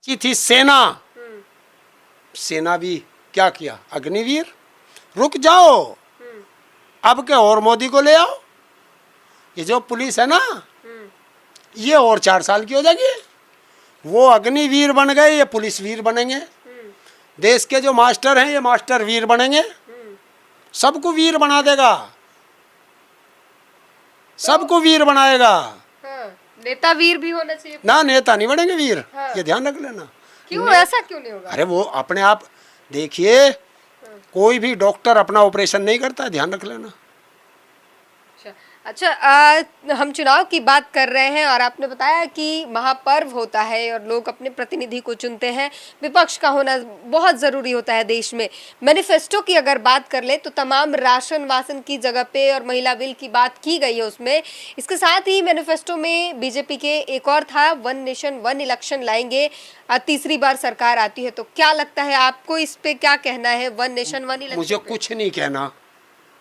की थी सेना, सेना भी क्या किया, अग्निवीर। रुक जाओ, अब के और मोदी को ले आओ। ये जो पुलिस है ना, ये और 4 साल की हो जाएगी। वो अग्निवीर बन गए, ये पुलिस वीर बनेंगे। देश के जो मास्टर हैं, ये मास्टर वीर बनेंगे। सबको वीर बना देगा, सबको वीर बनाएगा। हाँ, नेता वीर भी होना चाहिए ना, नेता नहीं बनेंगे वीर। हाँ। ये ध्यान रख लेना। क्यों, ऐसा क्यों नहीं होगा? अरे वो अपने आप देखिए, कोई भी डॉक्टर अपना ऑपरेशन नहीं करता, ध्यान रख लेना। अच्छा, हम चुनाव की बात कर रहे हैं और आपने बताया कि महापर्व होता है और लोग अपने प्रतिनिधि को चुनते हैं। विपक्ष का होना बहुत ज़रूरी होता है देश में। मैनिफेस्टो की अगर बात कर ले तो तमाम राशन वासन की जगह पे और महिला बिल की बात की गई है उसमें। इसके साथ ही मैनिफेस्टो में बीजेपी के एक और था, 1 नेशन 1 इलेक्शन लाएंगे। तीसरी बार सरकार आती है तो क्या लगता है आपको, इस पे क्या कहना है 1 नेशन 1 इलेक्शन? मुझे कुछ नहीं कहना,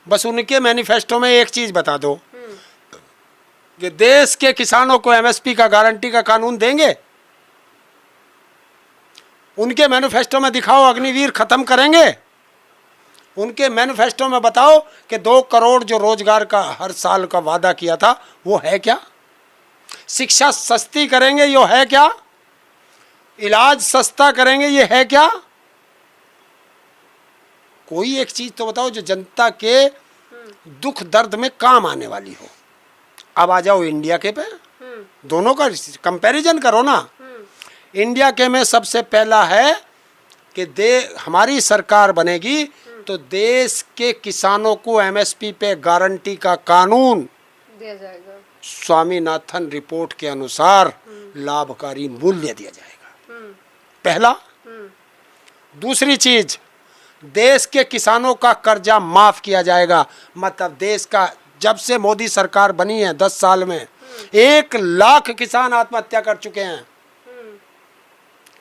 बस उनके मैनिफेस्टो में एक चीज बता दो कि देश के किसानों को एमएसपी का गारंटी का कानून देंगे। उनके मैनिफेस्टो में दिखाओ अग्निवीर खत्म करेंगे। उनके मैनिफेस्टो में बताओ कि 2 करोड़ जो रोजगार का हर साल का वादा किया था वो है क्या? शिक्षा सस्ती करेंगे, यो है क्या? इलाज सस्ता करेंगे, ये है क्या? कोई एक चीज तो बताओ जो जनता के दुख दर्द में काम आने वाली हो। अब आ जाओ इंडिया के पे, दोनों का कंपैरिजन करो ना। इंडिया के में सबसे पहला है कि हमारी सरकार बनेगी तो देश के किसानों को एमएसपी पे गारंटी का कानून दिया जाएगा। स्वामीनाथन रिपोर्ट के अनुसार लाभकारी मूल्य दिया जाएगा, पहला। दूसरी चीज, देश के किसानों का कर्जा माफ किया जाएगा। मतलब देश का, जब से मोदी सरकार बनी है 10 साल में 1 लाख किसान आत्महत्या कर चुके हैं।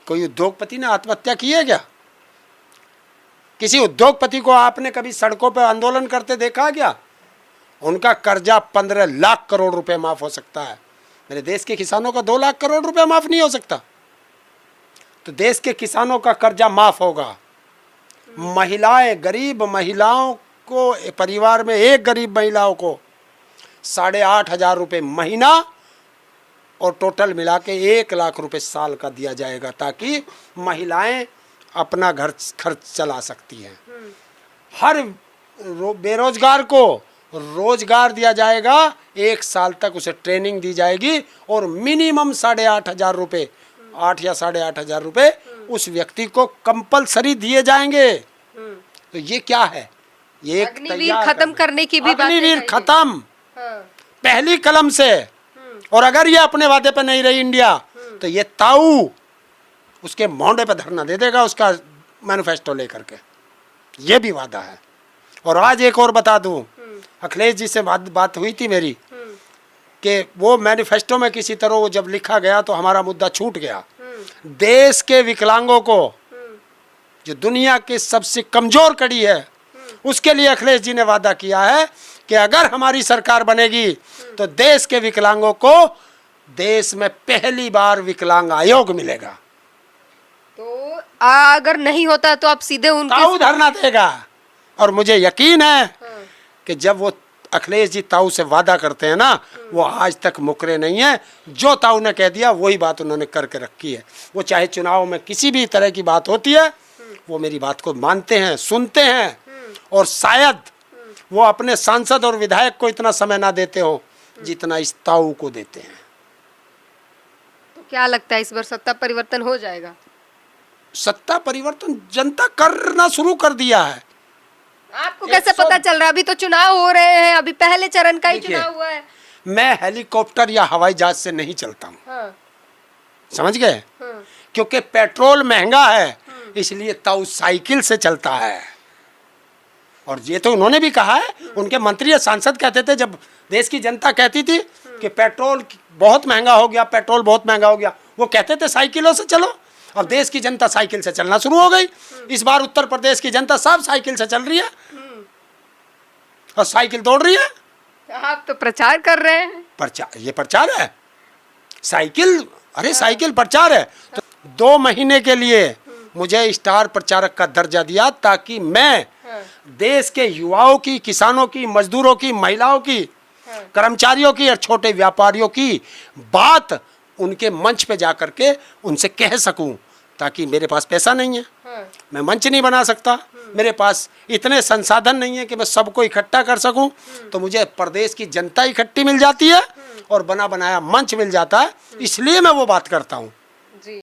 कोई उद्योगपति ने आत्महत्या की है क्या? किसी उद्योगपति को आपने कभी सड़कों पर आंदोलन करते देखा क्या? उनका कर्जा 15 लाख करोड़ रुपए माफ हो सकता है। मेरे देश के किसानों का 2 लाख करोड़ रुपए माफ नहीं हो सकता। तो देश के किसानों का कर्जा माफ होगा। महिलाएं, गरीब महिलाओं को, परिवार में एक गरीब महिलाओं को 8,500 रुपये महीना और टोटल मिला के 1 लाख रुपए साल का दिया जाएगा, ताकि महिलाएं अपना घर खर्च चला सकती हैं। हर बेरोजगार को रोजगार दिया जाएगा, 1 साल तक उसे ट्रेनिंग दी जाएगी और मिनिमम 8,500 रुपये, 8 या 8,500 रुपये उस व्यक्ति को कंपलसरी दिए जाएंगे। तो ये क्या है? ये अग्निवीर खत्म करने की भी बात है। अग्निवीर खत्म, हाँ। पहली कलम से। और अगर ये अपने वादे पे नहीं रही इंडिया, तो ये ताऊ उसके मोंडे पे धरना दे देगा उसका मैनिफेस्टो लेकर के। ये भी वादा है। और आज एक और बता दूं, अखिलेश जी से बात हुई थी मेरी कि वो मैनिफेस्टो में किसी तरह वो जब लिखा गया तो हमारा मुद्दा छूट गया। देश के विकलांगों को, जो दुनिया की सबसे कमजोर कड़ी है, उसके लिए अखिलेश जी ने वादा किया है कि अगर हमारी सरकार बनेगी तो देश के विकलांगों को देश में पहली बार विकलांग आयोग मिलेगा। तो अगर नहीं होता तो आप सीधे ताऊ धरना देगा। और मुझे यकीन है कि जब वो अखिलेश जी ताऊ से वादा करते हैं ना, वो आज तक मुकरे नहीं है। जो ताऊ ने कह दिया वही बात उन्होंने करके रखी है। वो चाहे चुनाव में किसी भी तरह की बात होती है, वो मेरी बात को मानते हैं, सुनते हैं। और शायद वो अपने सांसद और विधायक को इतना समय ना देते हो जितना इस ताऊ को देते हैं। तो क्या लगता है इस बार सत्ता परिवर्तन हो जाएगा? सत्ता परिवर्तन जनता करना शुरू कर दिया है। आपको कैसे पता चल रहा है? अभी तो चुनाव हो रहे हैं, अभी पहले चरण का ही चुनाव हुआ है। मैं हेलीकॉप्टर या हवाई जहाज से नहीं चलता हूँ। हाँ। समझ गए? क्योंकि पेट्रोल महंगा है, इसलिए ताऊ साइकिल से चलता है। और ये तो उन्होंने भी कहा है, उनके मंत्री या सांसद कहते थे, जब देश की जनता कहती थी कि पेट्रोल बहुत महंगा हो गया, पेट्रोल बहुत महंगा हो गया, वो कहते थे साइकिलों से चलो। अब देश की जनता साइकिल से चलना शुरू हो गई। इस बार उत्तर प्रदेश की जनता सब साइकिल से चल रही है और साइकिल दौड़ रही है। आप तो प्रचार कर रहे हैं। प्रचार, ये प्रचार है साइकिल। अरे साइकिल प्रचार है। तो 2 महीने के लिए मुझे स्टार प्रचारक का दर्जा दिया, ताकि मैं देश के युवाओं की, किसानों की, मजदूरों की, महिलाओं की, कर्मचारियों की और छोटे व्यापारियों की बात उनके मंच पे जा करके उनसे कह सकूं। ताकि मेरे पास पैसा नहीं है, मैं मंच नहीं बना सकता, मेरे पास इतने संसाधन नहीं है कि मैं सबको इकट्ठा कर सकूं, तो मुझे प्रदेश की जनता इकट्ठी मिल जाती है और बना बनाया मंच मिल जाता है, इसलिए मैं वो बात करता हूं।